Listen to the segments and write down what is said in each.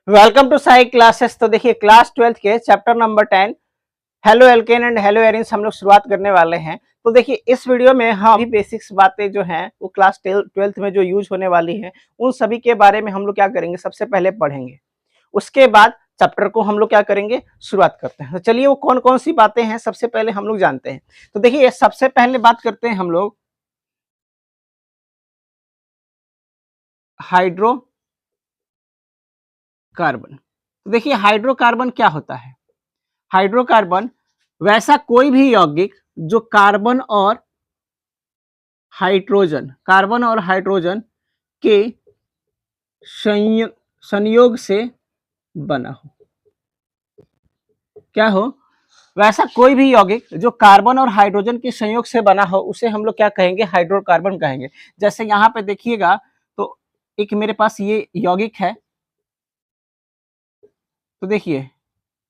Welcome to Sai classes. तो देखिए class 12th के chapter number 10 halo alkane and hello arenes हम लोग शुरुआत करने वाले हैं। तो देखिए इस वीडियो में हम बेसिक्स बातें जो हैं वो क्लास 12th में जो यूज होने वाली हैं उन सभी के बारे में हम लोग क्या करेंगे, सबसे पहले पढ़ेंगे। उसके बाद चैप्टर को हम लोग क्या करेंगे, शुरुआत करते हैं। तो चलिए वो कौन कौन सी बातें हैं सबसे पहले हम लोग जानते हैं। तो देखिए सबसे पहले बात करते हैं हम लोग हाइड्रोकार्बन। तो देखिए हाइड्रोकार्बन क्या होता है। हाइड्रोकार्बन वैसा कोई भी यौगिक जो कार्बन और हाइड्रोजन के संयोग से बना हो। क्या हो? वैसा कोई भी यौगिक जो कार्बन और हाइड्रोजन के संयोग से बना हो उसे हम लोग क्या कहेंगे, हाइड्रोकार्बन कहेंगे। जैसे यहाँ पे देखिएगा तो एक मेरे पास ये यौगिक है। तो देखिए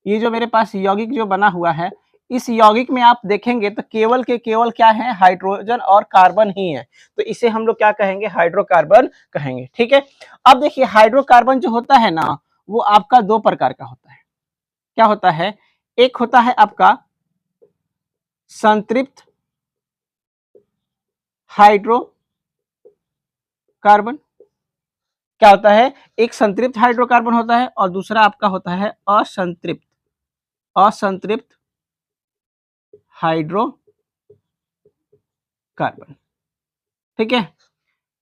ये जो मेरे पास यौगिक जो बना हुआ है, इस यौगिक में आप देखेंगे तो केवल के केवल क्या है, हाइड्रोजन और कार्बन ही है। तो इसे हम लोग क्या कहेंगे, हाइड्रोकार्बन कहेंगे। ठीक है। अब देखिए हाइड्रोकार्बन जो होता है ना, वो आपका दो प्रकार का होता है। क्या होता है? एक होता है आपका संतृप्त हाइड्रोकार्बन। क्या होता है? एक संतृप्त हाइड्रोकार्बन होता है और दूसरा आपका होता है असंतृप्त हाइड्रोकार्बन। ठीक है।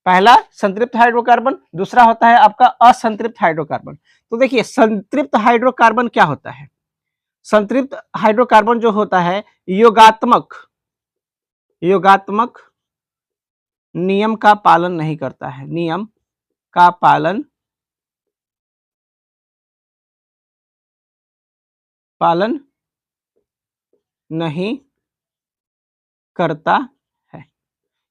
पहला संतृप्त हाइड्रोकार्बन, दूसरा होता है आपका असंतृप्त हाइड्रोकार्बन। तो देखिए संतृप्त हाइड्रोकार्बन क्या होता है। संतृप्त हाइड्रोकार्बन जो होता है योगात्मक नियम का पालन नहीं करता है। नियम का पालन नहीं करता है।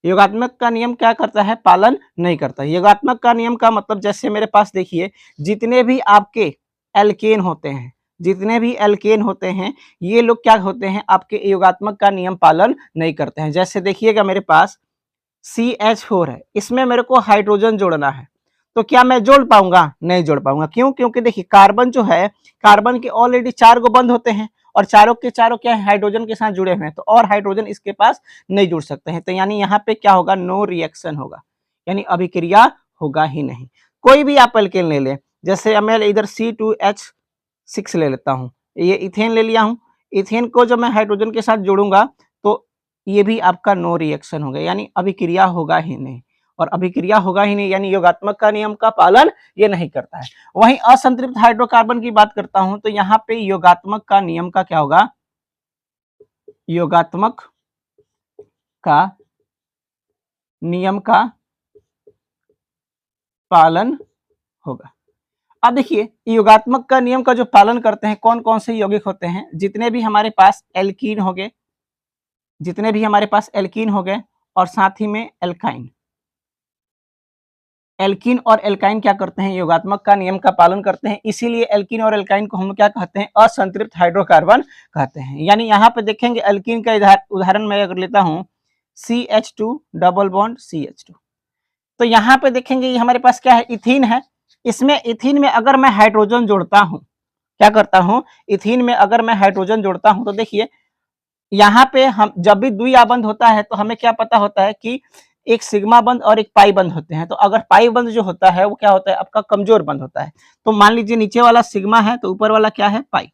योगात्मक का नियम क्या करता है, पालन नहीं करता। योगात्मक का नियम का मतलब जैसे मेरे पास देखिए जितने भी आपके एल्केन होते हैं ये लोग क्या होते हैं, आपके योगात्मक का नियम पालन नहीं करते हैं। जैसे देखिएगा मेरे पास CH4 है, इसमें मेरे को हाइड्रोजन जोड़ना है, तो क्या मैं जोड़ पाऊंगा? नहीं जोड़ पाऊंगा। क्यों? क्योंकि देखिए कार्बन जो है, कार्बन के ऑलरेडी 4 गो बंध होते हैं और चारों के चारों क्या है, हाइड्रोजन के साथ जुड़े हुए हैं, तो और हाइड्रोजन इसके पास नहीं जुड़ सकते हैं। तो यानी यहाँ पे क्या होगा, नो रिएक्शन होगा, यानी अभिक्रिया होगा ही नहीं। कोई भी आप एल्केन ले लें, जैसे मैं इधर C2H6 ले लेता हूँ, ये इथेन ले लिया हूँ। इथेन को जब मैं हाइड्रोजन के साथ जोड़ूंगा तो ये भी आपका नो रिएक्शन होगा, यानी अभिक्रिया होगा ही नहीं। और अभिक्रिया होगा ही नहीं यानी योगात्मक का नियम का पालन ये नहीं करता है। वहीं असंतृप्त हाइड्रोकार्बन की बात करता हूं तो यहाँ पे योगात्मक का नियम का क्या होगा, योगात्मक का नियम का पालन होगा। अब देखिए योगात्मक का नियम का जो पालन करते हैं कौन कौन से यौगिक होते हैं, जितने भी हमारे पास एल्कीन हो गए और साथ ही में एल्काइन। एल्कीन और एल्काइन क्या करते हैं, योगात्मक का नियम का पालन करते हैं, इसीलिए एल्कीन और एल्काइन को हम क्या कहते हैं, असंतृप्त हाइड्रोकार्बन कहते हैं। यानी यहाँ पे देखेंगे एल्कीन का उदाहरण मैं अगर लेता हूँ CH2 डबल बॉन्ड CH2, तो यहाँ पे देखेंगे ये हमारे पास क्या है, इथीन है। इसमें इथीन में अगर मैं हाइड्रोजन जोड़ता हूँ, क्या करता हूँ, इथीन में अगर मैं हाइड्रोजन जोड़ता हूँ तो देखिए यहाँ पे हम जब भी द्वि आबंध होता है तो हमें क्या पता होता है कि एक सिग्मा बंध और एक पाई बंध होते हैं। तो अगर पाई बंध जो होता है वो क्या होता है, आपका कमजोर बंध होता है। तो मान लीजिए नीचे वाला सिग्मा है तो ऊपर वाला क्या है, पाई।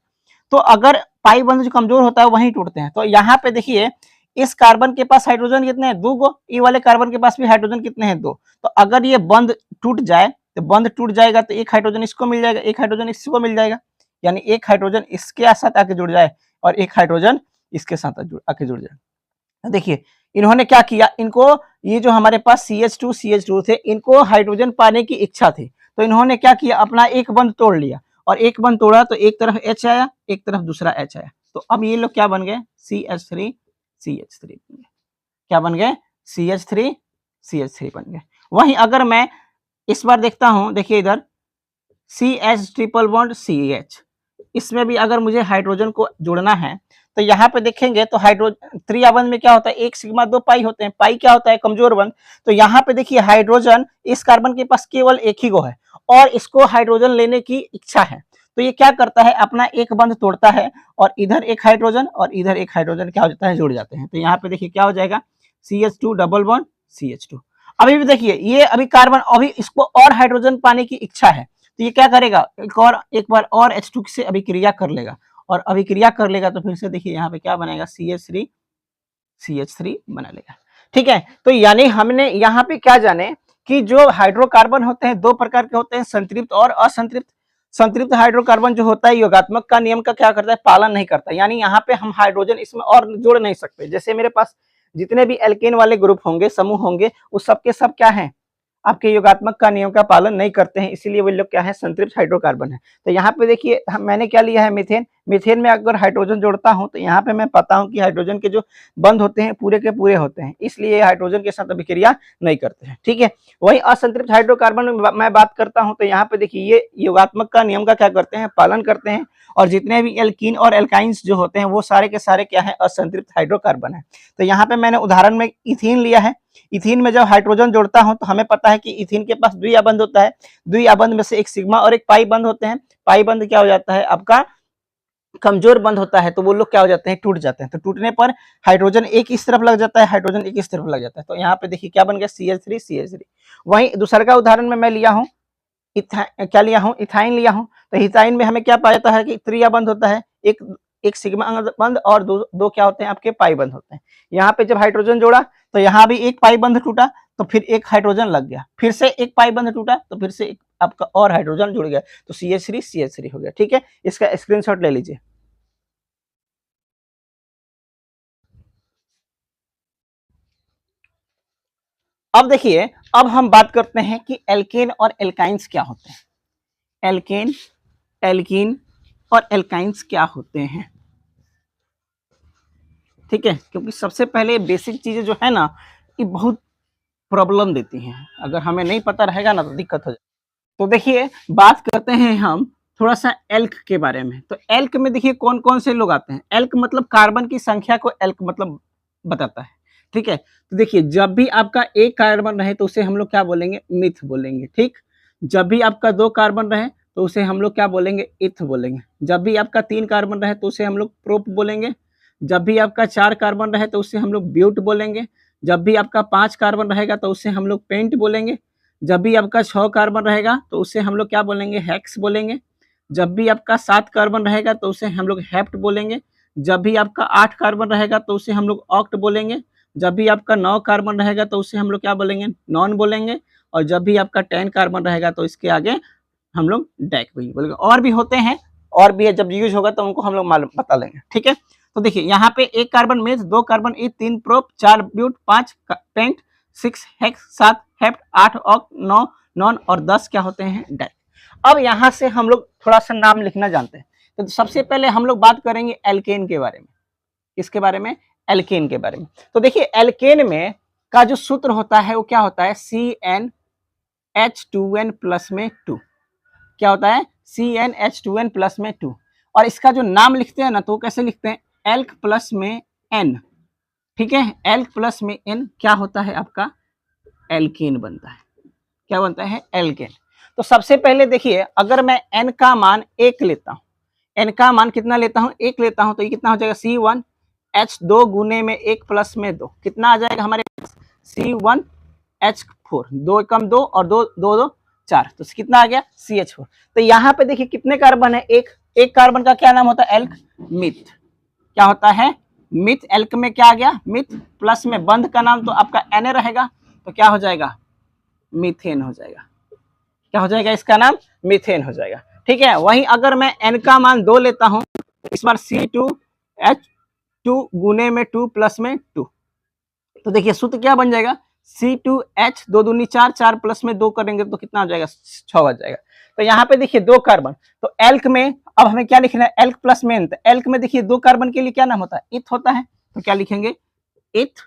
तो अगर पाई बंध जो कमजोर होता है वहीं टूटते हैं। तो यहाँ पे देखिए इस कार्बन के पास हाइड्रोजन कितने हैं, 2 गो। ई वाले कार्बन के पास भी हाइड्रोजन कितने हैं, 2। तो अगर ये बंध टूट जाए तो बंध टूट जाएगा तो एक हाइड्रोजन इसको मिल जाएगा, एक हाइड्रोजन इसको मिल जाएगा, यानी एक हाइड्रोजन इसके साथ आके जुड़ जाए और एक हाइड्रोजन इसके साथ आके जुड़ जाए। देखिए इन्होंने क्या किया, इनको ये जो हमारे पास CH2 थे, इनको हाइड्रोजन पाने की इच्छा थी, तो इन्होंने क्या किया, अपना एक बंध तोड़ लिया। और एक बंध तोड़ा तो एक तरफ H आया, एक तरफ दूसरा H आया। तो अब ये लोग क्या बन गए, CH3 बन गए। क्या बन गए, CH3 बन गए। वहीं अगर मैं इस बार देखता हूं, देखिए इधर CH ट्रिपल बॉन्ड CH, इसमें भी अगर मुझे हाइड्रोजन को जोड़ना है तो यहाँ पे देखेंगे तो हाइड्रोजन त्रिया बंध में क्या होता है, 1 सिग्मा 2 पाई होते हैं, पाई क्या होता है, कमजोर बंध। तो यहाँ पे देखिए हाइड्रोजन इस कार्बन के पास केवल एक ही गो है और इसको हाइड्रोजन लेने की इच्छा है, तो ये क्या करता है, अपना एक बंध तोड़ता है और इधर एक हाइड्रोजन और इधर एक हाइड्रोजन क्या हो जाता है, जुड़ जाते हैं। तो यहाँ पे देखिए क्या हो जाएगा, CH2 डबल बॉन्ड CH2। अभी भी देखिए ये अभी कार्बन अभी इसको और हाइड्रोजन पाने की इच्छा है, तो ये क्या करेगा, एक बार और H2 से अभिक्रिया कर लेगा और अभिक्रिया कर लेगा तो फिर से देखिए यहाँ पे क्या बनेगा, CH3 बना लेगा। ठीक है, तो यानी हमने यहाँ पे क्या जाने कि जो हाइड्रोकार्बन होते हैं दो प्रकार के होते हैं, संतृप्त और असंतृप्त। संतृप्त हाइड्रोकार्बन जो होता है योगात्मक का नियम का क्या करता है, पालन नहीं करता, यानी यहाँ पे हम हाइड्रोजन इसमें और जोड़ नहीं सकते। जैसे मेरे पास जितने भी एल्केन वाले ग्रुप होंगे, समूह होंगे, उस सबके सब क्या है, आपके योगात्मक का नियम का पालन नहीं करते हैं, इसीलिए वो लोग क्या है, संतृप्त हाइड्रोकार्बन है। तो यहाँ पे देखिए मैंने क्या लिया है, मीथेन। मीथेन में अगर हाइड्रोजन जोड़ता हूँ तो यहाँ पे मैं पाता हूँ कि हाइड्रोजन के जो बंध होते हैं पूरे के पूरे होते हैं, इसलिए हाइड्रोजन के साथ अभिक्रिया नहीं करते हैं। ठीक है, वही असंतृप्त हाइड्रोकार्बन में मैं बात करता हूँ तो यहाँ पे देखिए ये योगात्मक का नियम का क्या करते हैं, पालन करते हैं, और जितने भी एल्कीन और एल्काइंस जो होते हैं वो सारे के सारे क्या है, असंतृप्त हाइड्रोकार्बन है। तो यहाँ पे मैंने उदाहरण में इथीन लिया है। इथीन में जब हाइड्रोजन जोड़ता हूं तो हमें पता है कि इथीन के पास द्विआबंध होता है, द्विआबंध में से एक सिग्मा और एक पाई बंध होते हैं। पाई बंध क्या हो जाता है, आपका कमजोर बंध होता है, तो वो लोग क्या हो जाते हैं, टूट जाते हैं। तो टूटने पर हाइड्रोजन एक इस तरफ लग जाता है, हाइड्रोजन एक इस तरफ लग जाता है। तो यहाँ पे देखिए क्या बन गया, CH3। वहीं दूसरा का उदाहरण में मैं लिया हूँ क्या लिया हूँ, इथाइन लिया हूँ। तो इथाइन में हमें क्या पाया जाता है कि त्रिआबंध होता है, एक सिग्मा बंध और दो क्या होते हैं, आपके पाई बंध होते हैं। यहाँ पे जब हाइड्रोजन जोड़ा तो यहाँ भी एक पाई बंध टूटा, तो फिर एक हाइड्रोजन लग गया, फिर से एक पाई बंध टूटा तो फिर से एक आपका और हाइड्रोजन जुड़ गया, तो CH3 हो गया। ठीक है, इसका स्क्रीनशॉट ले लीजिए। अब देखिए, अब हम बात करते हैं कि एल्केन और एल्काइंस क्या होते हैं। एल्केन, एल्कीन और एल्काइंस क्या होते हैं। ठीक है, क्योंकि सबसे पहले बेसिक चीजें जो है ना, ये बहुत प्रॉब्लम देती हैं, अगर हमें नहीं पता रहेगा ना तो दिक्कत हो जाए। तो देखिए बात करते हैं हम थोड़ा सा एल्क के बारे में। तो एल्क में देखिए कौन कौन से लोग आते हैं। एल्क मतलब कार्बन की संख्या को एल्क मतलब बताता है। ठीक है, तो देखिए जब भी आपका एक कार्बन रहे तो उसे हम लोग क्या बोलेंगे, मिथ बोलेंगे। ठीक, जब भी आपका दो कार्बन रहे तो उसे हम लोग क्या बोलेंगे, इथ बोलेंगे। जब भी आपका तीन कार्बन रहे तो उसे हम लोग प्रोप बोलेंगे। जब भी आपका चार कार्बन रहे तो उसे हम लोग ब्यूट बोलेंगे। जब भी आपका 5 कार्बन रहेगा तो उसे हम लोग पेंट बोलेंगे। जब भी आपका 6 कार्बन रहेगा तो उसे हम लोग क्या बोलेंगे, हेक्स बोलेंगे। जब भी आपका 7 कार्बन रहेगा तो उसे हम लोग हेप्ट बोलेंगे। जब भी आपका 8 कार्बन रहेगा तो उसे हम लोग ऑक्ट बोलेंगे। जब भी आपका 9 कार्बन रहेगा तो उसे हम लोग क्या बोलेंगे, नॉन बोलेंगे। और जब भी आपका 10 कार्बन रहेगा तो इसके आगे हम लोग डैक भी बोलेंगे। और भी होते हैं, और भी है, जब यूज होगा तो उनको हम लोग मालूम बता लेंगे। ठीक है, तो देखिए यहाँ पे 1 carbon meth, 2 carbon eth, 3 prop, 4 but, 5 pent, 6 hex, 7 hept, 8 oct, 9 non और 10 क्या होते हैं, डैक। अब यहाँ से हम लोग थोड़ा सा नाम लिखना जानते हैं। तो सबसे पहले हम लोग बात करेंगे एल्केन के बारे में। किसके बारे में, एल्केन के बारे में। तो देखिए एल्केन में का जो सूत्र होता है वो क्या होता है, CnH2n प्लस में 2। क्या होता है, CnH2n प्लस में 2। और इसका जो नाम लिखते हैं ना तो कैसे लिखते हैं, एल्क प्लस में n। ठीक है, एल्क प्लस में n क्या होता है, आपका एल्केन बनता है। क्या बनता है, एल्केन। तो सबसे पहले देखिए अगर मैं n का मान 1 लेता हूं, n का मान कितना लेता हूं, 1 लेता हूं, तो ये कितना हो जाएगा, C1H2 गुने में 1 प्लस में 2, कितना आ जाएगा हमारे पास, C1H4, 2 एकम 2 और 2 2 2 4, तो कितना आ गया, CH4। तो यहाँ पे देखिए कितने कार्बन है, एक कार्बन का क्या नाम होता है, एल्क मिथ। क्या होता है, मिथ। एल्क में क्या आ गया, मिथ, प्लस में बंध का नाम तो आपका Na रहेगा, तो क्या हो जाएगा, मीथेन हो जाएगा। क्या हो जाएगा, इसका नाम मीथेन हो जाएगा। ठीक है, वहीं अगर मैं n का मान 2 लेता हूं, इस बार C2H2 गुने में 2 प्लस में 2, तो देखिए सूत्र क्या बन जाएगा, C2H 2 दूनी 4, 4 प्लस में 2 करेंगे तो कितना हो जाएगा, 6 आ जाएगा। तो यहाँ पे देखिए 2 कार्बन, तो एल्क में अब हमें क्या लिखना है, एल्क प्लस में n। तो एल्क में देखिए 2 कार्बन के लिए क्या नाम होता है, इथ होता है, तो क्या लिखेंगे, इथ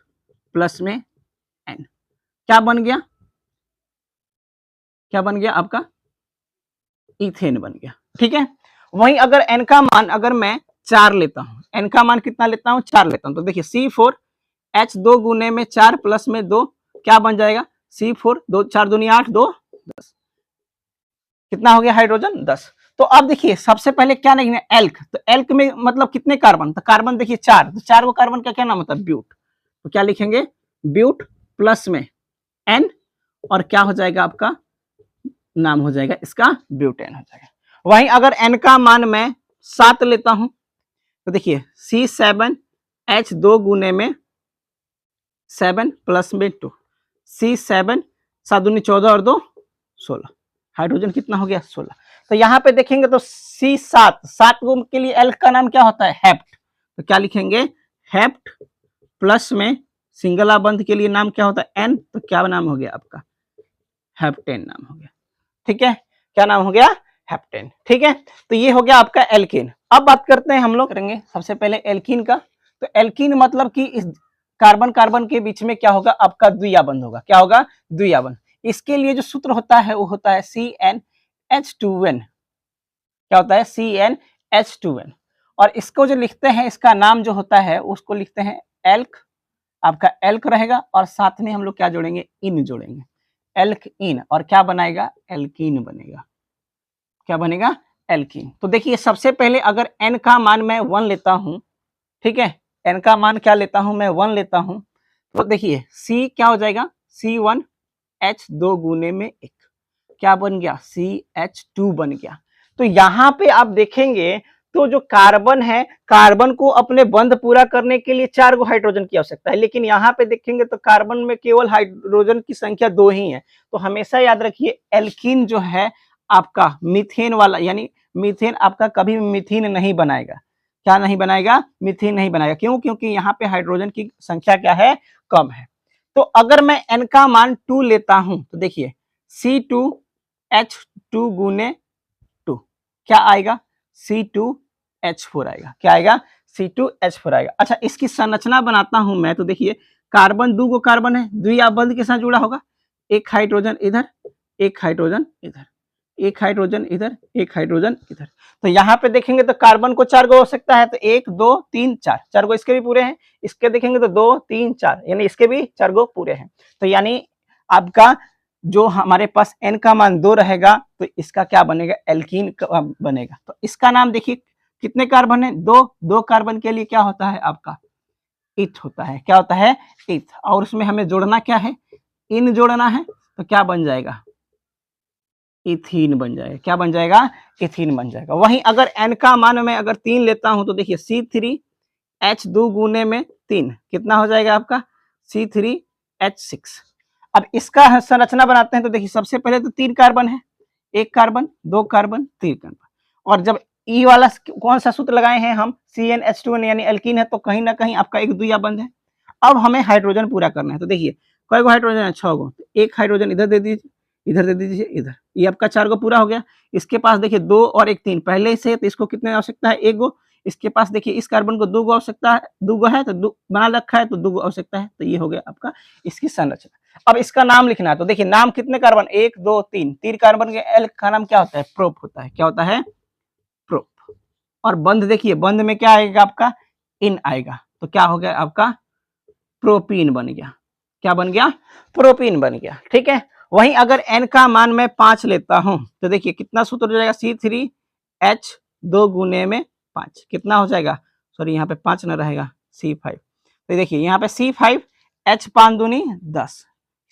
प्लस में n। क्या बन गया, क्या बन गया आपका, इथेन बन गया। ठीक है, वहीं अगर n का मान अगर मैं 4 लेता हूं, n का मान कितना लेता हूँ, 4 लेता हूँ। तो देखिए C4H 2 गुने में 4 प्लस में 2 क्या बन जाएगा, C4 2 4 दूनी 8 2 10, कितना हो गया हाइड्रोजन 10। तो अब देखिए सबसे पहले क्या लिखना है, एल्क। तो एल्क में मतलब कितने कार्बन, तो कार्बन देखिए 4, तो 4 को कार्बन का क्या नाम होता है, ब्यूट। तो क्या लिखेंगे, ब्यूट प्लस में n और क्या हो जाएगा आपका नाम हो जाएगा इसका ब्यूटेन हो जाएगा। वहीं अगर n का मान मैं 7 लेता हूं तो देखिए C7H 2 गुने में 7 प्लस में 2, C7 7 दूनी 14 और 2 16, हाइड्रोजन कितना हो गया 16। तो यहाँ पे देखेंगे तो C7 के लिए एल्क का नाम क्या होता है, हेप्ट। तो क्या लिखेंगे, हेप्ट प्लस में सिंगल आबंध के लिए नाम क्या होता है N, तो क्या नाम हो गया आपका, हेप्टेन नाम हो गया। ठीक है, क्या नाम हो गया, हेप्टेन। ठीक है, तो ये हो गया आपका एल्कीन। अब बात करते हैं हम लोग करेंगे सबसे पहले एल्कीन का। तो एल्कीन मतलब कि इस कार्बन कार्बन के बीच में क्या होगा आपका द्विआबंध होगा, क्या होगा द्विआबंध। इसके लिए जो सूत्र होता है वो होता है CnH2n, क्या होता है CnH2n। और इसको जो लिखते हैं इसका नाम जो होता है उसको लिखते हैं एल्क, आपका एल्क रहेगा और साथ में हम लोग क्या जोड़ेंगे, इन जोड़ेंगे, एल्क इन, और क्या बनाएगा एल्कीन बनेगा, क्या बनेगा एल्कीन। तो देखिए सबसे पहले अगर n का मान मैं 1 लेता हूं, ठीक है, n का मान क्या लेता हूं मैं 1 लेता हूं, तो देखिए C क्या हो जाएगा C1H 2 गुने में 1, क्या बन गया CH2 बन गया। तो यहाँ पे आप देखेंगे तो जो कार्बन है, कार्बन को अपने बंध पूरा करने के लिए 4 गो हाइड्रोजन की आवश्यकता है, लेकिन यहाँ पे देखेंगे तो कार्बन में केवल हाइड्रोजन की संख्या 2 ही है। तो हमेशा याद रखिए एल्कीन जो है आपका मीथेन वाला, यानी मीथेन आपका कभी मीथेन नहीं बनाएगा, क्या नहीं बनाएगा, मीथेन नहीं बनाएगा। क्यों, क्योंकि यहाँ पे हाइड्रोजन की संख्या क्या है, कम है। तो अगर मैं n का मान 2 लेता हूं तो देखिए C2H2 गुने 2 क्या आएगा C2H4 आएगा, क्या आएगा C2H4 आएगा। अच्छा इसकी संरचना बनाता हूं मैं, तो देखिए कार्बन 2 गो कार्बन है, द्विआबंध के साथ जुड़ा होगा, एक हाइड्रोजन इधर, एक हाइड्रोजन इधर, एक हाइड्रोजन इधर, एक हाइड्रोजन इधर। तो यहाँ पे देखेंगे तो कार्बन को 4 गो हो सकता है, तो 1 2 3 4, 4 गो इसके भी पूरे हैं, इसके देखेंगे तो 2 3 4, यानी इसके भी 4 गो पूरे हैं। तो यानी आपका जो हमारे पास n का मान 2 रहेगा तो इसका क्या बनेगा, एल्कीन बनेगा। तो इसका नाम देखिए कितने कार्बन है, 2 कार्बन के लिए क्या होता है आपका इथ होता है, क्या होता है इथ, और उसमें हमें जोड़ना क्या है, इन जोड़ना है, तो क्या बन जाएगा इथीन बन जाएगा, क्या बन जाएगा इथीन बन जाएगा। वहीं अगर n का मान मैं अगर 3 लेता हूं तो देखिए C3H 2 गुने में 3 कितना हो जाएगा आपका C3H6। अब इसका संरचना बनाते हैं तो देखिए सबसे पहले तो 3 कार्बन है, 1 कार्बन 2 कार्बन 3 कार्बन, और जब ई वाला कौन सा सूत्र लगाए हैं हम CnH2n यानी एल्कीन है, तो कहीं ना कहीं आपका एक द्विआबंध है। अब हमें हाइड्रोजन पूरा करना है, तो देखिए कई गो हाइड्रोजन है, 6 गो, तो एक हाइड्रोजन इधर दे दीजिए, इधर दे दीजिए, इधर, ये आपका 4 गो पूरा हो गया। इसके पास देखिए 2 और 1 3 पहले से, तो इसको कितने आवश्यकता है 1 गो। इसके पास देखिए इस कार्बन को 2 गो आवश्यकता है, 2 गो है तो बना रखा है तो 2 गो आवश्यकता है, तो ये हो गया आपका इसकी संरचना। अब इसका नाम लिखना है, तो देखिए नाम कितने कार्बन 1 2 3 कार्बन के एल्क का नाम क्या होता है प्रोप होता है, क्या होता है प्रोप। और बंध देखिए बंध में क्या आएगा आपका इन आएगा, तो क्या हो गया आपका प्रोपीन बन गया, क्या बन गया प्रोपीन बन गया। ठीक है, वहीं अगर n का मान मैं 5 लेता हूं तो देखिए कितना सूत्र हो जाएगा C3H 2 गुने में 5 कितना हो जाएगा, सॉरी यहाँ पे 5 न रहेगा C5। तो देखिए यहाँ पे C5H 5 दूनी 10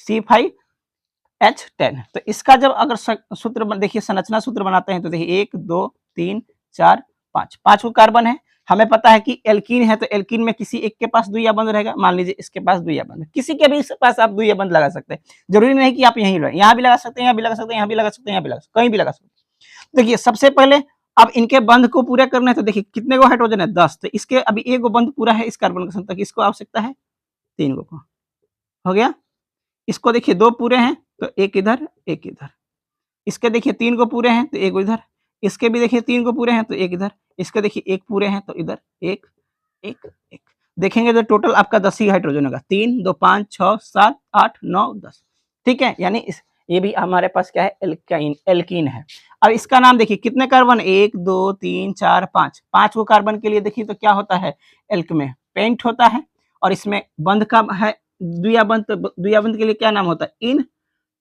C5H 10। तो इसका जब अगर सूत्र देखिए संरचना सूत्र बनाते हैं तो देखिए 1 2 3 4 5, 5 कार्बन है, हमें पता है कि एल्कीन है तो एल्कीन में किसी एक के पास द्विआबंध रहेगा, मान लीजिए इसके पास द्विआबंध, किसी के भी पास आप द्विआबंध लगा सकते हैं, जरूरी नहीं कि आप यहीं लगाएं, यहाँ भी लगा सकते हैं, यहाँ भी लगा सकते हैं, यहाँ भी लगा सकते हैं, यहाँ भी लगा सकते हैं, कहीं भी लगा सकते हैं। देखिए सबसे पहले अब इनके बंध को पूरा करना है, तो देखिए कितने गो हाइड्रोजन है 10, तो इसके अभी 1 गो बंध पूरा है इस कार्बन का संतक, इसको आवश्यकता है 3 गो को, हो गया। इसको देखिए 2 पूरे हैं तो 1 इधर 1 इधर, इसके देखिए 3 को पूरे हैं तो 1 इधर, इसके भी देखिए 3 को पूरे हैं तो 1 इधर, इसके देखिए 1 पूरे हैं तो इधर 1 1 1, देखेंगे तो टोटल आपका 10 ही हाइड्रोजन होगा, 3 2 5 6 7 8 9 10। ठीक है, यानी ये भी हमारे पास क्या है, एल्काइन, एल्कीन है। अब इसका नाम देखिए, कितने कार्बन, 1 2 3 4 5, 5 को कार्बन के लिए देखिए तो क्या होता है, एल्क में पेंट होता है, और इसमें बंध का है द्वियाबंध, तो द्वियाबंध के लिए क्या नाम होता है, इन,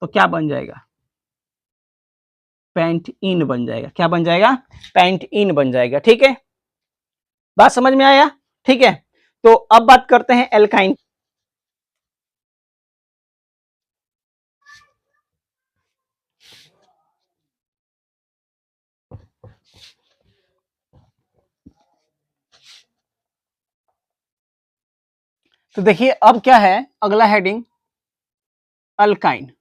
तो क्या बन जाएगा, पेंट इन बन जाएगा। क्या बन जाएगा, पेंट इन बन जाएगा। ठीक है, बात समझ में आया। ठीक है, तो अब बात करते हैं एल्काइन। तो देखिए अब क्या है, अगला हेडिंग अल्काइन।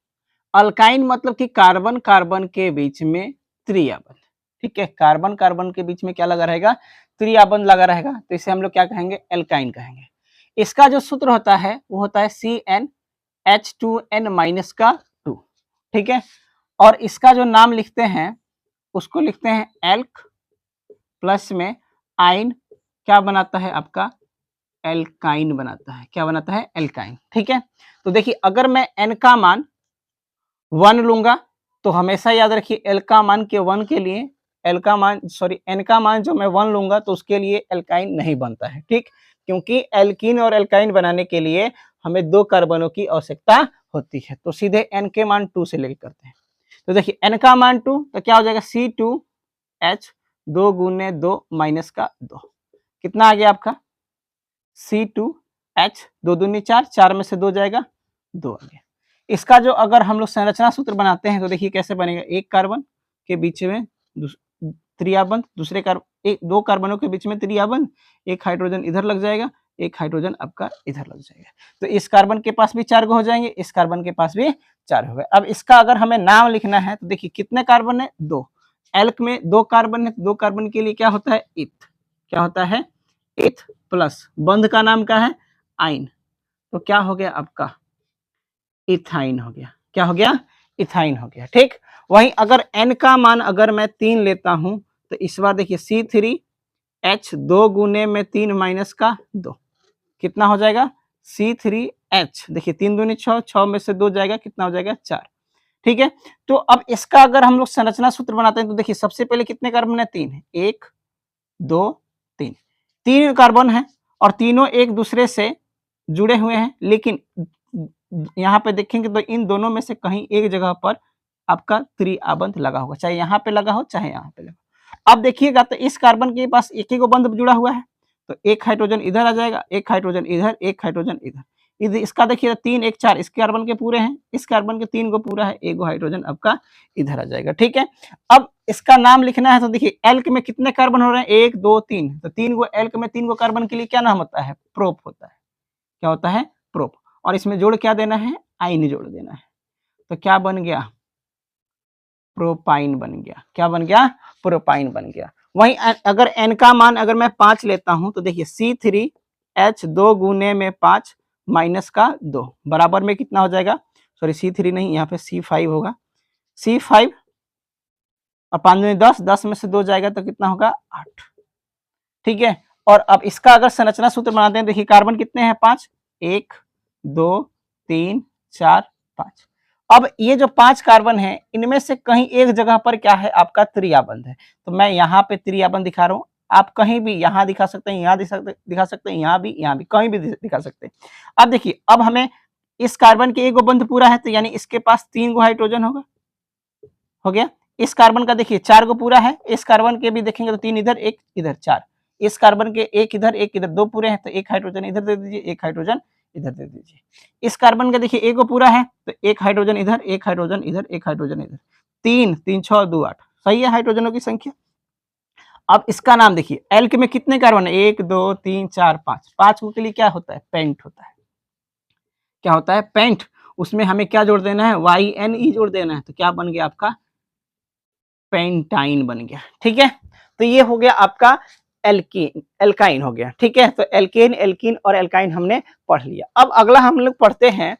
अल्काइन मतलब कि कार्बन कार्बन के बीच में त्रियाबंध। ठीक है, कार्बन कार्बन के बीच में क्या लगा रहेगा, त्रियाबंध लगा रहेगा, तो इसे हम लोग क्या कहेंगे, एल्काइन कहेंगे। इसका जो सूत्र होता है वो होता है CnH2n-2। ठीक है, और इसका जो नाम लिखते हैं उसको लिखते हैं एल्क, प्लस में आइन क्या बनाता है आपका, एल्काइन बनाता है। क्या बनाता है, एल्काइन। ठीक है, तो देखिए अगर मैं n का मान 1 लूंगा तो हमेशा याद रखिए एल का मान के 1 के लिए, एन का मान जो मैं 1 लूंगा तो उसके लिए एल्काइन नहीं बनता है। ठीक, क्योंकि एल्कीन और एल्काइन बनाने के लिए हमें 2 कार्बनों की आवश्यकता होती है, तो सीधे एन के मान 2 से लेके करते हैं। तो देखिए एन का मान 2 तो क्या हो जाएगा, C2H 2 गुने 2 माइनस का 2, कितना आ गया आपका, C2H 2 दूनी 4, 4 में से 2 जाएगा, 2 आ गया। इसका जो अगर हम लोग संरचना सूत्र बनाते हैं तो देखिए कैसे बनेगा, एक कार्बन के बीच में त्रियाबंध, दूसरे कार्बन, 2 कार्बनों के बीच में त्रियाबंध, एक हाइड्रोजन इधर लग जाएगा, एक हाइड्रोजन आपका इधर लग जाएगा, तो इस कार्बन के पास भी 4 हो जाएंगे, इस कार्बन के पास भी 4 हो गए। अब इसका अगर हमें नाम लिखना है तो देखिए कितने कार्बन है, 2, एल्क में 2 कार्बन है, 2 कार्बन के लिए क्या होता है, इथ। क्या होता है, इथ, प्लस बंध का नाम क्या है, आइन, तो क्या हो गया आपका, इथाइन हो गया। क्या हो गया, इथाइन हो गया। ठीक, वहीं अगर n का मान अगर मैं 3 लेता हूं तो इस बार देखिए C3H 2 गुने में 3 माइनस का 2, कितना हो जाएगा, C3H, देखिए 3 दूनी 6, 6 में से 2 जाएगा, कितना हो जाएगा, 4। ठीक है, तो अब इसका अगर हम लोग संरचना सूत्र बनाते हैं तो देखिए सबसे पहले कितने कार्बन है, 3 है, 1 2 3, 3 कार्बन है और तीनों एक दूसरे से जुड़े हुए हैं, लेकिन यहाँ पे देखेंगे तो इन दोनों में से कहीं एक जगह पर आपका त्रिआबंध लगा होगा, चाहे यहाँ पे लगा हो चाहे यहाँ पे लगा। अब देखिएगा तो इस कार्बन के पास एक ही को बंध जुड़ा हुआ है, तो एक हाइड्रोजन इधर आ जाएगा, एक हाइड्रोजन इधर, एक हाइड्रोजन इधर, इसका देखिए 3 1 4, इस कार्बन के पूरे हैं, इस कार्बन के 3 को पूरा है, एक हाइड्रोजन आपका इधर आ जाएगा। ठीक है, अब इसका नाम लिखना है तो देखिए एल्क में कितने कार्बन हो रहे हैं, 1 2 3, तो 3 को एल्क में 3 को कार्बन के लिए क्या नाम होता है, प्रोप होता है। क्या होता है, प्रोप, और इसमें जोड़ क्या देना है, आइन जोड़ देना है, तो क्या बन गया, प्रोपाइन बन गया। क्या बन गया, प्रोपाइन बन गया। वहीं अगर एन का मान अगर मैं 5 लेता हूं तो देखिए C3H 2 गुने में 5 माइनस का 2 बराबर में कितना हो जाएगा, सॉरी C3 नहीं, यहाँ पे C5 होगा, C5 और 5 दूनी 10, 10 में से 2 जाएगा तो कितना होगा, 8। ठीक है, और अब इसका अगर संरचना सूत्र बनाते हैं, देखिए कार्बन कितने हैं, 5, 1 2 3 4 5। अब ये जो 5 कार्बन है इनमें से कहीं एक जगह पर क्या है, आपका त्रिआबंध है, तो मैं यहाँ पे त्रिआबंध दिखा रहा हूँ, आप कहीं भी यहाँ दिखा सकते हैं, यहाँ दिखा सकते हैं, यहाँ भी कहीं भी दिखा सकते हैं। अब देखिए अब हमें इस कार्बन के एक गो बंध पूरा है, तो यानी इसके पास 3 गो हाइड्रोजन होगा, हो गया। इस कार्बन का देखिए 4 गो पूरा है, इस कार्बन के भी देखेंगे तो 3 इधर 1 इधर 4, इस कार्बन के एक इधर 2 पूरे हैं, तो एक हाइड्रोजन इधर दे दीजिए, एक हाइड्रोजन इधर दे दीजिए। इस कार्बन का देखिए एक पूरा है, तो एक हाइड्रोजन इधर, एक हाइड्रोजन इधर, एक हाइड्रोजन इधर, 3 3 6 2 8, सही है हाइड्रोजनों की संख्या। अब इसका नाम देखिए, एल्क में कितने कार्बन है, 1 2 3 4 5, 5 के लिए क्या होता है, पेंट होता है। क्या होता है, पेंट, उसमें हमें क्या जोड़ देना है, YNE जोड़ देना है, तो क्या बन गया आपका, पेंटाइन बन गया। ठीक है, तो ये हो गया आपका एल्कीन, एल्काइन हो गया। ठीक है, तो एल्केन, एल्कीन और एल्काइन हमने पढ़ लिया। अब अगला हम लोग पढ़ते हैं,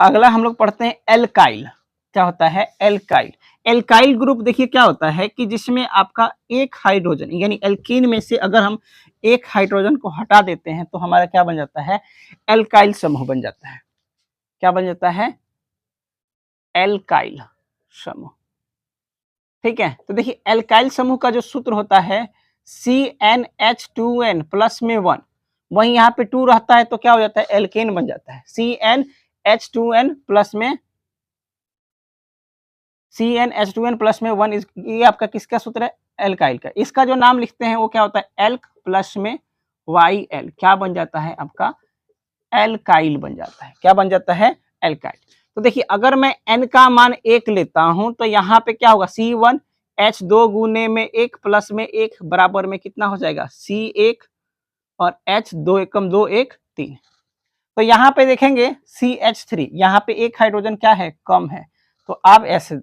अगला हम लोग पढ़ते हैं एल्काइल। क्या होता है, एल्काइल। एल्काइल ग्रुप देखिए क्या होता है कि जिसमें आपका एक हाइड्रोजन, यानी एल्कीन में से अगर हम एक हाइड्रोजन को हटा देते हैं तो हमारा क्या बन जाता है, एल्काइल समूह बन जाता है। क्या बन जाता है, एल्काइल समूह। ठीक है, तो देखिए एल्काइल समूह का जो सूत्र होता है CnH2n प्लस में 1, वहीं यहाँ पे 2 रहता है तो क्या हो जाता है, एल्केन बन जाता है। CnH2n प्लस में CnH2n+1 ये आपका किसका सूत्र है, एल्काइल का। इसका जो नाम लिखते हैं वो क्या होता है, एल्क प्लस में YL, क्या बन जाता है आपका, एल्काइल बन जाता है। क्या बन जाता है, एल्काइल। तो देखिए अगर मैं N का मान 1 लेता हूं तो यहाँ पे क्या होगा, C1H2 गुने में 1 प्लस में 1 बराबर में कितना हो जाएगा, C1 और H2 एकम 2 1 3। तो यहाँ पे देखेंगे CH3, यहाँ पे एक हाइड्रोजन क्या है, कम है, तो आप ऐसे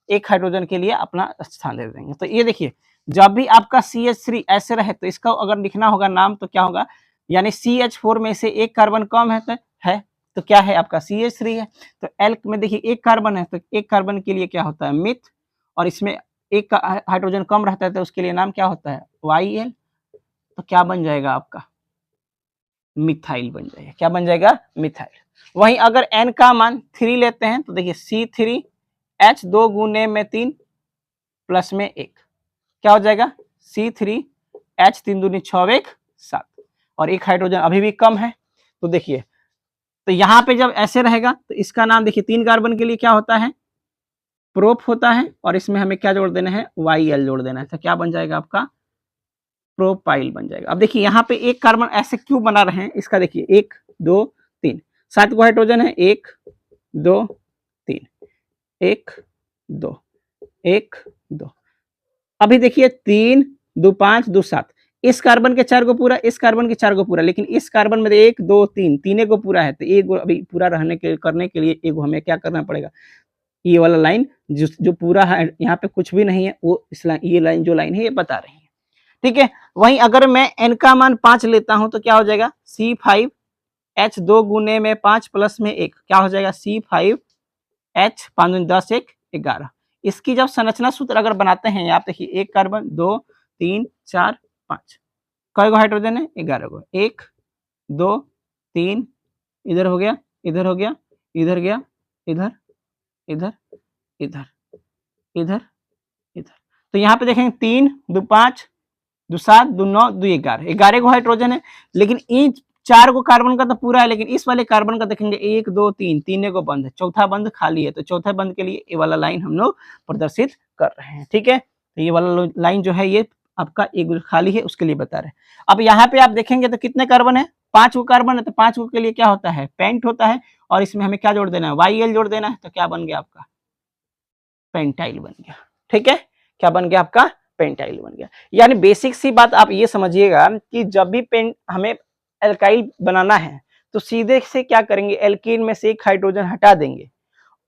एक हाइड्रोजन के लिए अपना स्थान दे देंगे। तो ये देखिए जब भी आपका CH3 ऐसे रहे तो इसका अगर लिखना होगा नाम तो क्या होगा, यानी CH4 में से एक कार्बन कम है तो क्या है आपका, CH3 है। तो एल्क में देखिए एक कार्बन है तो एक कार्बन के लिए क्या होता है, मिथ, और इसमें एक हाइड्रोजन कम रहता है तो उसके लिए नाम क्या होता है, YL। तो क्या बन जाएगा आपका, मिथाइल बन जाएगा। क्या बन जाएगा, मिथाइल। वहीं अगर N का मान 3 लेते हैं तो देखिए C3H2 गुने में 3 प्लस में 1 क्या हो जाएगा, C3H3 दूनी 6 1 7, और एक हाइड्रोजन अभी भी कम है। तो देखिए तो यहाँ पे जब ऐसे रहेगा तो इसका नाम देखिए 3 कार्बन के लिए क्या होता है, प्रोप होता है, और इसमें हमें क्या जोड़ देना है, YL जोड़ देना है। तो क्या बन जाएगा आपका, प्रोपाइल बन जाएगा। अब देखिए यहाँ पे एक कार्बन ऐसे क्यों बना रहे हैं, इसका देखिए 1 2 3 7 को हाइड्रोजन है, 1 2 3 1 2 1 2, अभी देखिए 3 2 5 2 7, इस कार्बन के 4 को पूरा, इस कार्बन के 4 को पूरा, लेकिन इस कार्बन में 1 2 3 तीने को पूरा है, तो एक अभी पूरा रहने के करने के लिए एक हमें क्या करना पड़ेगा, ये वाला लाइन जो पूरा है, यहाँ पे कुछ भी नहीं है वो इस लाइन, ये लाइन जो लाइन है ये बता रही है। ठीक है, वहीं अगर मैं N का मान 5 लेता हूं तो क्या हो जाएगा, C5H2 गुने में 5 प्लस में 1 क्या हो जाएगा, C5H 5 10 1 11। इसकी जब संरचना सूत्र अगर बनाते हैं, आप देखिए एक कार्बन 2 3 4 5, कई गो हाइड्रोजन है, 11 गो, 1 2 3, इधर हो गया, इधर हो गया, इधर गया, इधर इधर इधर इधर इधर। तो यहाँ पे देखेंगे 3 2 5 2 7 2 9 2 11, 11 को हाइड्रोजन है, लेकिन इन 4 को कार्बन का तो पूरा है, लेकिन इस वाले कार्बन का देखेंगे 1 2 3 तीन को बंद है, चौथा बंद खाली है। तो चौथा बंद के लिए ये वाला लाइन हम लोग प्रदर्शित कर रहे हैं। ठीक है, तो ये वाला लाइन जो है ये आपका एक खाली है उसके लिए बता रहे हैं। अब यहाँ पे आप देखेंगे तो कितने कार्बन है, 5 को कार्बन है, तो 5 को के लिए क्या होता है, पेंट होता है, और इसमें हमें क्या जोड़ देना है, YL जोड़ देना है। तो क्या बन गया आपका, पेंटाइल बन गया। ठीक है, क्या बन गया आपका, पेंटाइल बन गया। यानी बेसिक सी बात आप ये समझिएगा कि जब भी हमें एल्काइल बनाना है तो सीधे से क्या करेंगे, एल्कीन में से एक हाइड्रोजन हटा देंगे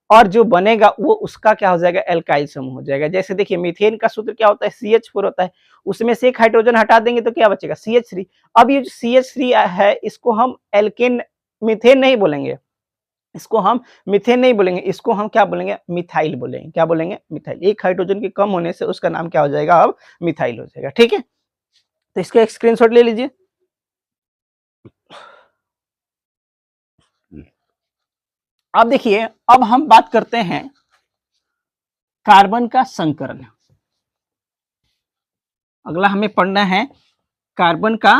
और जो बनेगा वो उसका क्या हो जाएगा, एल्काइल समूह हो जाएगा। जैसे देखिए मीथेन का सूत्र क्या होता है, CH4 होता है, उसमें से एक हाइड्रोजन हटा देंगे तो क्या बचेगा, CH3। अब ये जो CH3 है इसको हम एल्केन, मीथेन नहीं बोलेंगे, इसको हम मीथेन नहीं बोलेंगे, इसको हम क्या बोलेंगे, मिथाइल बोलेंगे। क्या बोलेंगे, मिथाइल। एक हाइड्रोजन के कम होने से उसका नाम क्या हो जाएगा, अब मिथाइल हो जाएगा। ठीक है, तो इसका एक स्क्रीनशॉट ले लीजिए। अब देखिए अब हम बात करते हैं कार्बन का संकरण। अगला हमें पढ़ना है कार्बन का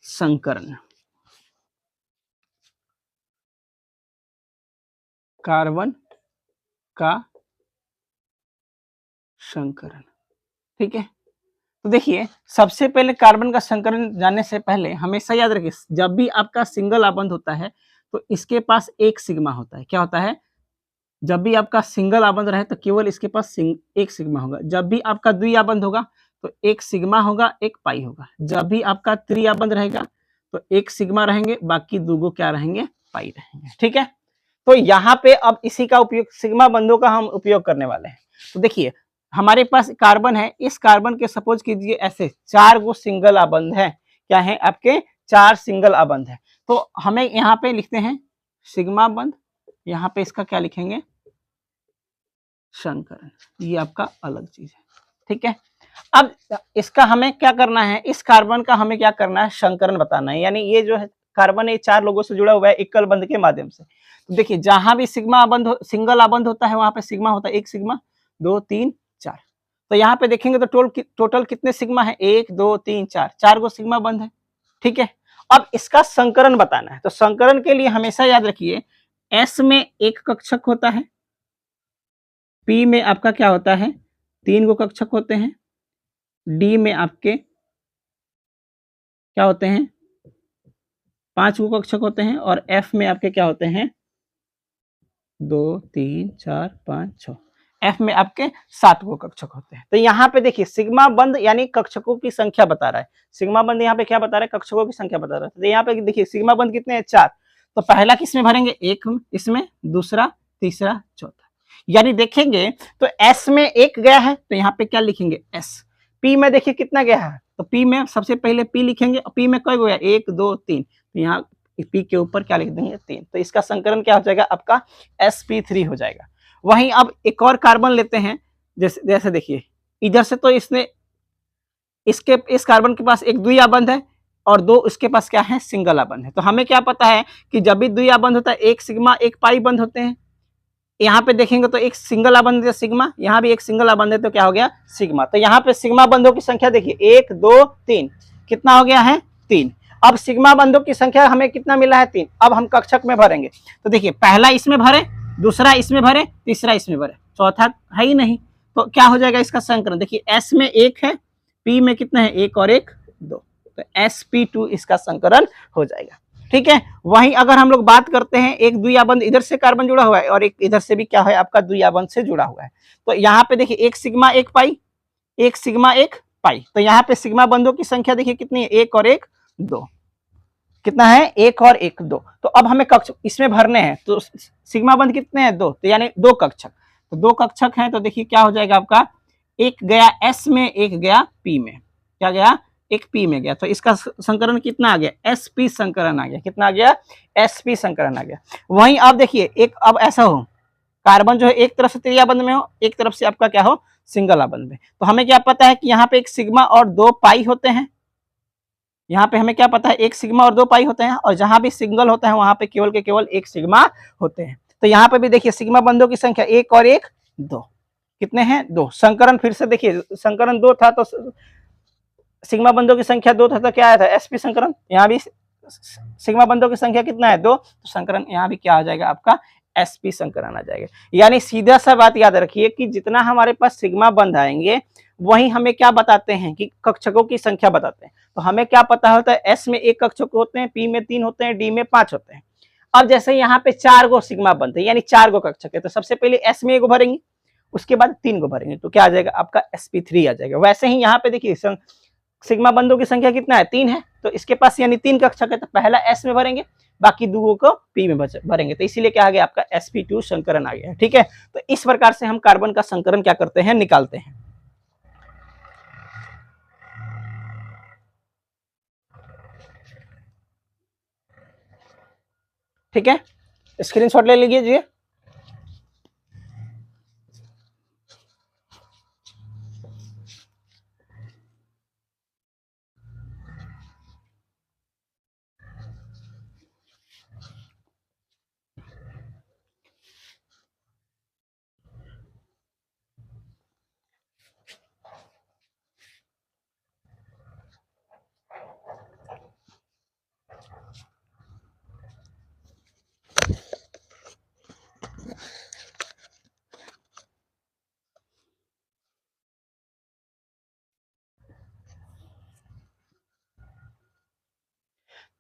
संकरण। कार्बन का संकरण। ठीक है, तो देखिए सबसे पहले कार्बन का संकरण जानने से पहले हमेशा याद रखिए, जब भी आपका सिंगल आबंध होता है तो इसके पास एक सिग्मा होता है। क्या होता है, जब भी आपका सिंगल आबंध रहे तो केवल इसके पास एक सिग्मा होगा। जब भी आपका द्विआबंध होगा तो एक सिग्मा होगा, एक पाई होगा। जब भी आपका त्रिआबंध रहेगा तो एक सिग्मा रहेंगे, बाकी दो क्या रहेंगे, पाई रहेंगे। ठीक है, तो यहाँ पे अब इसी का उपयोग, सिग्मा बंधों का हम उपयोग करने वाले हैं। तो देखिए हमारे पास कार्बन है, इस कार्बन के सपोज कीजिए ऐसे 4 गो सिंगल आबंध है। क्या है आपके, 4 सिंगल आबंध है। तो हमें यहाँ पे लिखते हैं सिग्मा बंध, यहाँ पे इसका क्या लिखेंगे, संकरण, ये आपका अलग चीज है। ठीक है, अब इसका हमें क्या करना है, इस कार्बन का हमें क्या करना है, संकरण बताना है। यानी ये जो है कार्बन ये 4 लोगों से जुड़ा हुआ है एकल बंध के माध्यम से। तो देखिए जहां भी सिग्मा बंध सिंगल आबंध होता है वहां पे सिग्मा होता है, 1 सिग्मा 2 3 4। तो यहाँ पे देखेंगे तो टोटल कितने सिग्मा है, 1 2 3 4, 4 गो सिग्मा बंध है। ठीक है, अब इसका संकरण बताना है। तो संकरण के लिए हमेशा याद रखिए एस में एक कक्षक होता है, पी में आपका क्या होता है, 3 गो कक्षक होते हैं, डी में आपके क्या होते हैं, 5 गो कक्षक होते हैं, और एफ में आपके क्या होते हैं, 2 3 4 5 6, एफ में आपके 7 गो कक्षक होते हैं। तो यहाँ पे देखिए सिग्मा बंध यानी कक्षकों की संख्या बता रहा है। सिग्मा बंध यहाँ पे क्या बता रहा है, कक्षकों की संख्या बता रहा है। तो यहाँ पे देखिए सिग्मा बंध कितने हैं, 4। तो पहला किसमें भरेंगे, एक इसमें, दूसरा, तीसरा, चौथा। यानी देखेंगे तो एस में एक गया है तो यहाँ पे क्या लिखेंगे, एस। पी में देखिए कितना गया है, तो पी में सबसे पहले पी लिखेंगे, और पी में कई गया, 1 2 3। तो यहाँ पी के ऊपर क्या लिख देंगे, 3। तो इसका संकरण क्या हो जाएगा आपका, sp3 हो जाएगा। वहीं अब एक और कार्बन लेते हैं, जैसे देखिए इधर से तो इसने इस कार्बन के पास एक द्विआबंध है और 2 इसके पास क्या है, सिंगल आबंध है। तो हमें क्या पता है कि जब भी द्विआबंध होता है एक सिग्मा एक पाई बंध होते हैं। यहाँ पे देखेंगे तो एक सिंगल आबंध है सिग्मा, यहाँ भी एक सिंगल आबंध है तो क्या हो गया, सिग्मा। तो यहाँ पे सिग्मा बंधों की संख्या देखिए 1 2 3, कितना हो गया है, 3। अब सिग्मा बंधों की संख्या हमें कितना मिला है, 3। अब हम कक्षक में भरेंगे। तो देखिए पहला इसमें भरे, दूसरा इसमें भरे, तीसरा इसमें भरे, चौथा है ही नहीं। तो क्या हो जाएगा इसका संकरण, देखिए एस में 1 है, पी में कितना है, 1 और 1 2। तो sp2 इसका संकरण हो जाएगा। ठीक है, वहीं अगर हम लोग बात करते हैं एक द्विआबंध इधर से कार्बन जुड़ा हुआ है और एक इधर से भी क्या है आपका द्विआबंध से जुड़ा हुआ है। तो यहाँ पे देखिए एक सिग्मा एक पाई, एक सिग्मा एक पाई। तो यहाँ पे सिग्मा बंधों की संख्या देखिए कितनी है, 1 और 1 2। कितना है, 1 और 1 2। तो अब हमें कक्ष इसमें भरने हैं। तो सिग्मा बंध कितने हैं, 2। तो यानी 2 कक्षक। तो 2 कक्षक हैं तो देखिए क्या हो जाएगा आपका, एक गया एस में, एक गया पी में। क्या गया, एक पी में गया। तो इसका संकरण कितना आ गया, sp संकरण आ गया। कितना आ गया, sp संकरण आ गया। वहीं आप देखिए एक अब ऐसा हो कार्बन जो है एक तरफ से त्रिआबंध में हो, एक तरफ से आपका क्या हो, सिंगल आबंध में। तो हमें क्या पता है कि यहाँ पे एक सिग्मा और 2 पाई होते हैं। यहाँ पे हमें क्या पता है, एक सिग्मा और 2 पाई होते हैं, और जहां भी सिंगल होता है वहां पे केवल के केवल एक सिग्मा होते हैं। तो यहाँ पे भी देखिए सिग्मा बंधों की संख्या 1 और 1 2। कितने हैं, 2। संकरण फिर से देखिए, संकरण 2 था तो सिग्मा बंधों की संख्या 2 था तो क्या आया था, sp संकरण। यहाँ भी सिग्मा बंधों की संख्या कितना है, 2। तो संकरण यहाँ भी क्या आ जाएगा आपका, sp संकरण आ जाएगा। यानी सीधा सा बात याद रखिए कि जितना हमारे पास सिग्मा बंध आएंगे वही हमें क्या बताते हैं कि कक्षकों की संख्या बताते हैं। तो हमें क्या पता होता है, s में 1 कक्षक होते हैं, p में 3 होते हैं, d में 5 होते हैं। अब जैसे यहाँ पे 4 गो सिग्मा बंध है यानी 4 गो कक्षक है, तो सबसे पहले s में 1 भरेंगे, उसके बाद 3 गो भरेंगे, तो क्या आ जाएगा आपका sp3 आ जाएगा। वैसे ही यहाँ पे देखिए सिग्मा बंधों की संख्या कितना है, 3 है, तो इसके पास यानी 3 कक्षक है, तो पहला s में भरेंगे, बाकी 2 को p में भरेंगे। तो इसीलिए क्या आ गया आपका sp2 संकरण आ गया। ठीक है, तो इस प्रकार से हम कार्बन का संकरण क्या करते हैं, निकालते हैं। ठीक है, स्क्रीनशॉट ले लीजिए।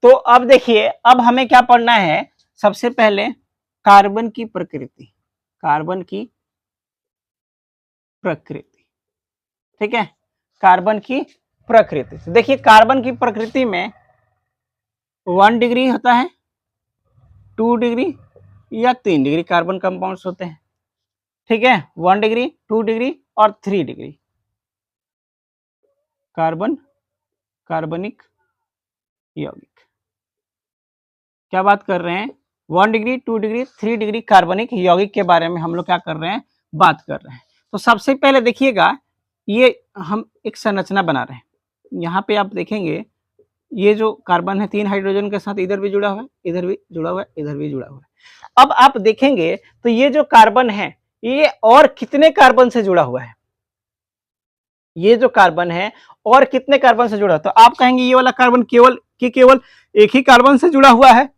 तो अब देखिए, अब हमें क्या पढ़ना है, सबसे पहले कार्बन की प्रकृति, कार्बन की प्रकृति। ठीक है, कार्बन की प्रकृति। तो देखिए कार्बन की प्रकृति में 1 डिग्री होता है, 2 डिग्री या 3 डिग्री कार्बन कंपाउंड्स होते हैं। ठीक है, 1 डिग्री, 2 डिग्री और 3 डिग्री कार्बन कार्बनिक यौगिक। क्या बात कर रहे हैं, 1 डिग्री, 2 डिग्री, 3 डिग्री कार्बनिक यौगिक के बारे में हम लोग क्या कर रहे हैं, बात कर रहे हैं। तो सबसे पहले देखिएगा, ये हम एक संरचना बना रहे हैं। यहाँ पे आप देखेंगे ये जो कार्बन है 3 हाइड्रोजन के साथ इधर भी जुड़ा हुआ है, इधर भी जुड़ा हुआ है, इधर भी जुड़ा हुआ है। अब आप देखेंगे तो ये जो कार्बन है ये और कितने कार्बन से जुड़ा हुआ है, ये जो कार्बन है और कितने कार्बन से जुड़ा है। तो आप कहेंगे ये वाला कार्बन केवल एक ही कार्बन से जुड़ा हुआ है।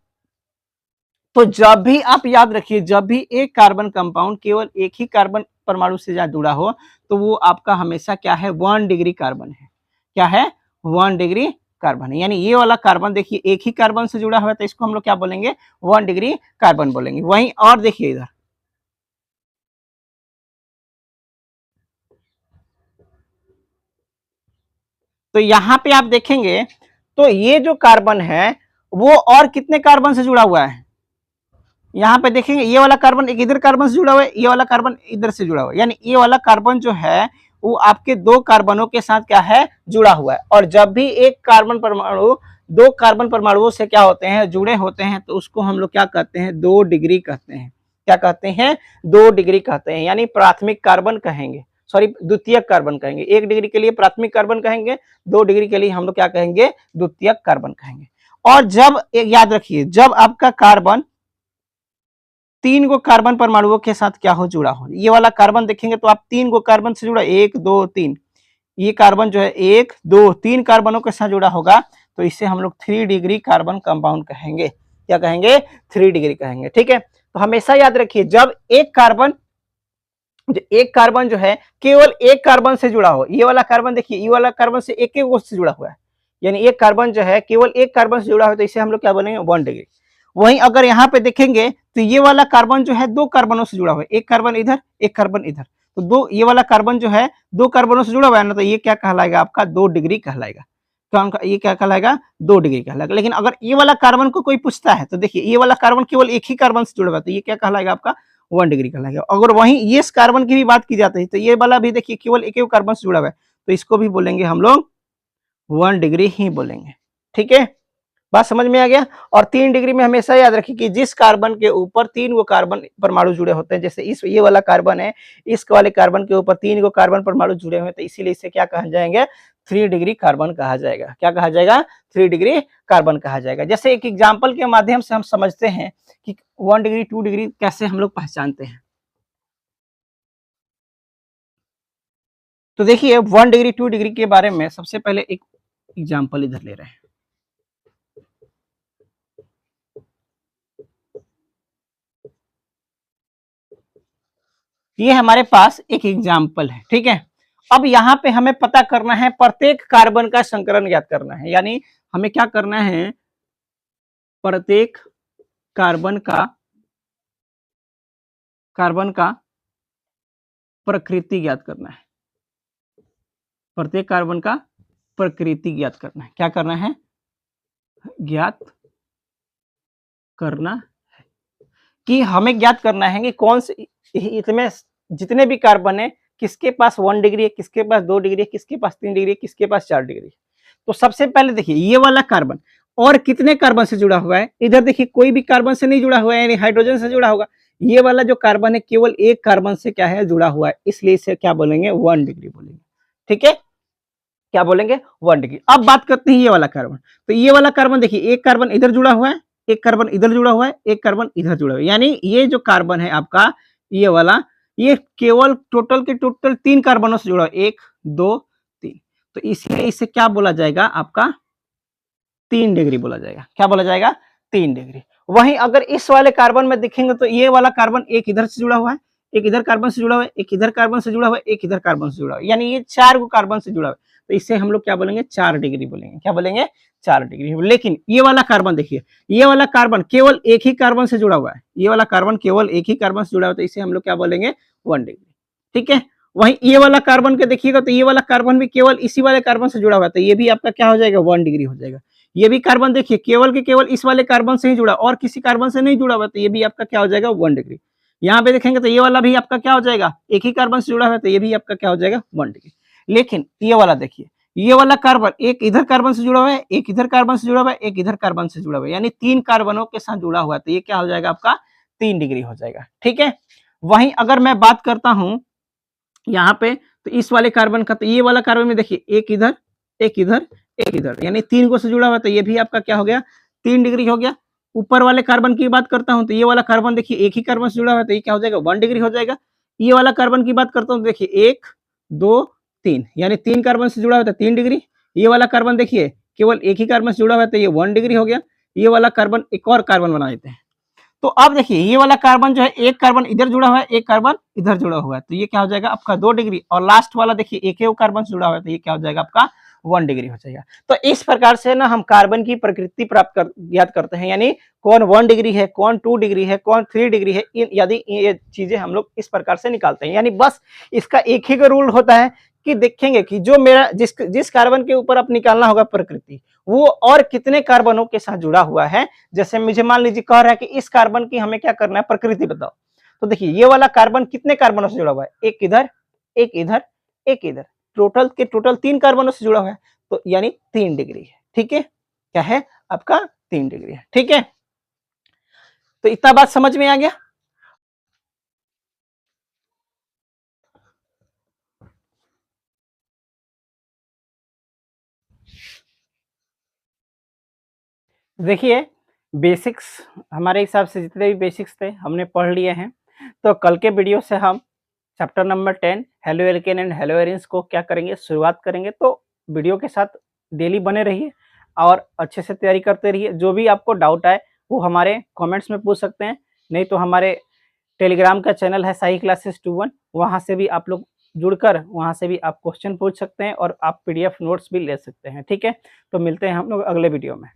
तो जब भी आप याद रखिए, जब भी एक कार्बन कंपाउंड केवल एक ही कार्बन परमाणु से जुड़ा हो तो वो आपका हमेशा क्या है, 1 डिग्री कार्बन है। क्या है, 1 डिग्री कार्बन है। यानी ये वाला कार्बन देखिए एक ही कार्बन से जुड़ा हुआ है तो इसको हम लोग क्या बोलेंगे, 1 डिग्री कार्बन बोलेंगे। वहीं और देखिए इधर, तो यहां पे आप देखेंगे तो ये जो कार्बन है वो और कितने कार्बन से जुड़ा हुआ है, यहाँ पे देखेंगे ये वाला कार्बन एक इधर कार्बन से जुड़ा हुआ है, ये वाला कार्बन इधर से जुड़ा हुआ है। यानी ये वाला कार्बन जो है वो आपके 2 कार्बनों के साथ क्या है, जुड़ा हुआ है। और जब भी एक कार्बन परमाणु 2 कार्बन परमाणुओं से क्या होते हैं, जुड़े होते हैं, तो उसको हम लोग क्या कहते हैं, 2 डिग्री कहते हैं। क्या कहते हैं, 2 डिग्री कहते हैं। यानी प्राथमिक कार्बन कहेंगे, सॉरी द्वितीयक कार्बन कहेंगे। 1 डिग्री के लिए प्राथमिक कार्बन कहेंगे, 2 डिग्री के लिए हम लोग क्या कहेंगे, द्वितीयक कार्बन कहेंगे। और जब याद रखिए, जब आपका कार्बन 3 गो कार्बन परमाणुओं के साथ क्या हो, जुड़ा हो, ये वाला कार्बन देखेंगे तो आप 3 गो कार्बन से जुड़ा, 1 2 3, ये कार्बन जो है 1 2 3 कार्बनों के साथ जुड़ा होगा तो इसे हम लोग 3 डिग्री कार्बन कंपाउंड कहेंगे। क्या कहेंगे, 3 डिग्री कहेंगे। ठीक है, तो हमेशा याद रखिए जब एक कार्बन जो है केवल एक कार्बन से जुड़ा हो, ये वाला कार्बन देखिए, ये वाला कार्बन से एक एक से जुड़ा हुआ है, यानी एक कार्बन जो है केवल एक कार्बन से जुड़ा हो तो इसे हम लोग क्या बोलेंगे, 1 डिग्री। वहीं अगर यहाँ पे देखेंगे तो ये वाला कार्बन जो है 2 कार्बनों से जुड़ा हुआ है, एक कार्बन इधर एक कार्बन इधर, तो दो ये वाला कार्बन जो है 2 कार्बनों से जुड़ा हुआ है ना, तो ये क्या कहलाएगा आपका, 2 डिग्री कहलाएगा। ये क्या कहलाएगा, 2 डिग्री कहलाएगा। लेकिन अगर ये वाला कार्बन को कोई पूछता है तो देखिए ये वाला कार्बन केवल एक ही कार्बन से जुड़ा हुआ है तो ये क्या कहलाएगा आपका, 1 डिग्री कहलाएगा। अगर वहीं ये कार्बन की भी बात की जाती है तो ये वाला भी देखिए केवल एक ही कार्बन से जुड़ा हुआ है तो इसको भी बोलेंगे हम लोग 1 डिग्री ही बोलेंगे। ठीक है, बात समझ में आ गया। और 3 डिग्री में हमेशा याद रखिए कि जिस कार्बन के ऊपर 3 गो कार्बन परमाणु जुड़े होते हैं, जैसे ये वाला कार्बन है, इस वाले कार्बन के ऊपर 3 गो कार्बन परमाणु जुड़े हुए हैं तो इसीलिए इसे क्या कहा जाएंगे, 3 डिग्री कार्बन कहा जाएगा। क्या कहा जाएगा, 3 डिग्री कार्बन कहा जाएगा। जैसे एक एग्जाम्पल के माध्यम से हम समझते हैं कि 1 डिग्री 2 डिग्री कैसे हम लोग पहचानते हैं। तो देखिए 1 डिग्री 2 डिग्री के बारे में सबसे पहले एक एग्जाम्पल इधर ले रहे हैं। ये हमारे पास एक एग्जाम्पल है। ठीक है, अब यहाँ पे हमें पता करना है प्रत्येक कार्बन का संकरण ज्ञात करना है। यानी हमें क्या करना है, प्रत्येक कार्बन का प्रकृति ज्ञात करना है। प्रत्येक कार्बन का प्रकृति ज्ञात करना है। क्या करना है, ज्ञात करना है कि हमें ज्ञात करना है कि कौन से इसमें जितने भी कार्बन है किसके पास 1 डिग्री है, किसके पास 2 डिग्री है, किसके पास 3 डिग्री है, किसके पास 4 डिग्री है। तो सबसे पहले देखिए ये वाला कार्बन और कितने कार्बन से जुड़ा हुआ है, इधर देखिए कोई भी कार्बन से नहीं जुड़ा हुआ है, यानी हाइड्रोजन से जुड़ा होगा। ये वाला जो कार्बन है केवल एक कार्बन से क्या है, जुड़ा हुआ है, इसलिए इसे क्या बोलेंगे, 1 डिग्री बोलेंगे। ठीक है, क्या बोलेंगे, 1 डिग्री। अब बात करते हैं ये वाला कार्बन। तो ये वाला कार्बन देखिए एक कार्बन इधर जुड़ा हुआ है, एक कार्बन इधर जुड़ा हुआ है, एक कार्बन इधर जुड़ा हुआ है, यानी ये जो कार्बन है आपका ये वाला, ये केवल टोटल के टोटल 3 कार्बनों से जुड़ा है, 1 2 3। तो इसलिए इसे क्या बोला जाएगा आपका, 3 डिग्री बोला जाएगा। क्या बोला जाएगा, 3 डिग्री। वहीं अगर इस वाले कार्बन में देखेंगे तो ये वाला कार्बन एक इधर से जुड़ा हुआ है, एक इधर कार्बन से जुड़ा हुआ है, एक इधर कार्बन से जुड़ा हुआ है, एक इधर कार्बन से जुड़ा हुआ है, यानी ये 4 को कार्बन से जुड़ा हुआ है। तो इसे हम लोग क्या बोलेंगे, 4 डिग्री बोलेंगे। क्या बोलेंगे, 4 डिग्री। लेकिन ये वाला कार्बन देखिए, ये वाला कार्बन केवल एक ही कार्बन से जुड़ा हुआ है, ये वाला कार्बन केवल एक ही कार्बन से जुड़ा हुआ है तो इसे हम लोग क्या बोलेंगे, 1 डिग्री। ठीक है, वहीं ये वाला कार्बन के देखिएगा तो ये वाला कार्बन भी केवल इसी वाले कार्बन से जुड़ा हुआ है तो ये भी आपका क्या हो जाएगा, 1 डिग्री हो जाएगा। ये भी कार्बन देखिए केवल के केवल इस वाले कार्बन से ही जुड़ा और किसी कार्बन से नहीं जुड़ा हुआ तो ये भी आपका क्या हो जाएगा, 1 डिग्री। यहाँ पे देखेंगे तो ये वाला भी आपका क्या हो जाएगा, एक ही कार्बन से जुड़ा हुआ है तो ये भी आपका क्या हो जाएगा, 1 डिग्री। लेकिन ये वाला देखिए, ये वाला कार्बन एक इधर कार्बन से जुड़ा हुआ है, एक इधर कार्बन से जुड़ा हुआ है, एक इधर कार्बन से जुड़ा हुआ है, यानी 3 कार्बनों के साथ जुड़ा हुआ है तो ये क्या हो जाएगा आपका, 3 डिग्री हो जाएगा। ठीक है, वहीं अगर मैं बात करता हूं यहाँ पे, तो इस वाले कार्बन का, तो ये वाला कार्बन में देखिए एक इधर एक इधर एक इधर, यानी 3 को से जुड़ा हुआ है, तो ये भी आपका क्या हो गया 3 डिग्री हो गया। ऊपर वाले कार्बन की बात करता हूं तो ये वाला कार्बन देखिए एक ही कार्बन से जुड़ा हुआ है, तो ये क्या हो जाएगा 1 डिग्री हो जाएगा। ये वाला कार्बन की बात करता हूं तो देखिए 1 2 3, यानी 3 कार्बन से जुड़ा हुआ है तो 3 डिग्री। ये वाला कार्बन देखिए केवल एक ही कार्बन से जुड़ा हुआ है तो ये 1 डिग्री हो गया। ये वाला कार्बन, एक और कार्बन बना देते हैं, तो अब देखिए ये वाला कार्बन जो है, एक कार्बन इधर जुड़ा हुआ है, एक कार्बन इधर जुड़ा हुआ है, तो ये क्या हो जाएगा आपका 2 डिग्री। और लास्ट वाला देखिए एक ही कार्बन से जुड़ा हुआ है, तो ये क्या हो जाएगा आपका 1 डिग्री हो जाएगा। तो इस प्रकार से ना हम कार्बन की प्रकृति ज्ञात करते हैं, यानी कौन 1 डिग्री है, कौन 2 डिग्री है, कौन 3 डिग्री है, यदि ये चीजें हम लोग इस प्रकार से निकालते हैं। यानी बस इसका एक ही रूल होता है कि देखेंगे कि जो मेरा जिस कार्बन के ऊपर आप निकालना होगा प्रकृति, वो और कितने कार्बनों के साथ जुड़ा हुआ है। जैसे मुझे मान लीजिए कह रहा है कि इस कार्बन की हमें क्या करना है, प्रकृति बताओ, तो देखिए ये वाला कार्बन कितने कार्बनों से जुड़ा हुआ है, एक इधर एक इधर एक इधर, टोटल 3 कार्बनों से जुड़ा हुआ है, तो यानी 3 डिग्री है। ठीक है, क्या है आपका 3 डिग्री है। ठीक है, तो इतना बात समझ में आ गया। देखिए बेसिक्स हमारे हिसाब से जितने भी बेसिक्स थे हमने पढ़ लिए हैं, तो कल के वीडियो से हम chapter number 10 halo alkane and hello arenes को क्या करेंगे, शुरुआत करेंगे। तो वीडियो के साथ डेली बने रहिए और अच्छे से तैयारी करते रहिए। जो भी आपको डाउट आए वो हमारे कमेंट्स में पूछ सकते हैं, नहीं तो हमारे टेलीग्राम का चैनल है साई क्लासेस 21, वहाँ से भी आप लोग जुड़कर वहाँ से भी आप क्वेश्चन पूछ सकते हैं और आप PDF नोट्स भी ले सकते हैं। ठीक है, तो मिलते हैं हम लोग अगले वीडियो में।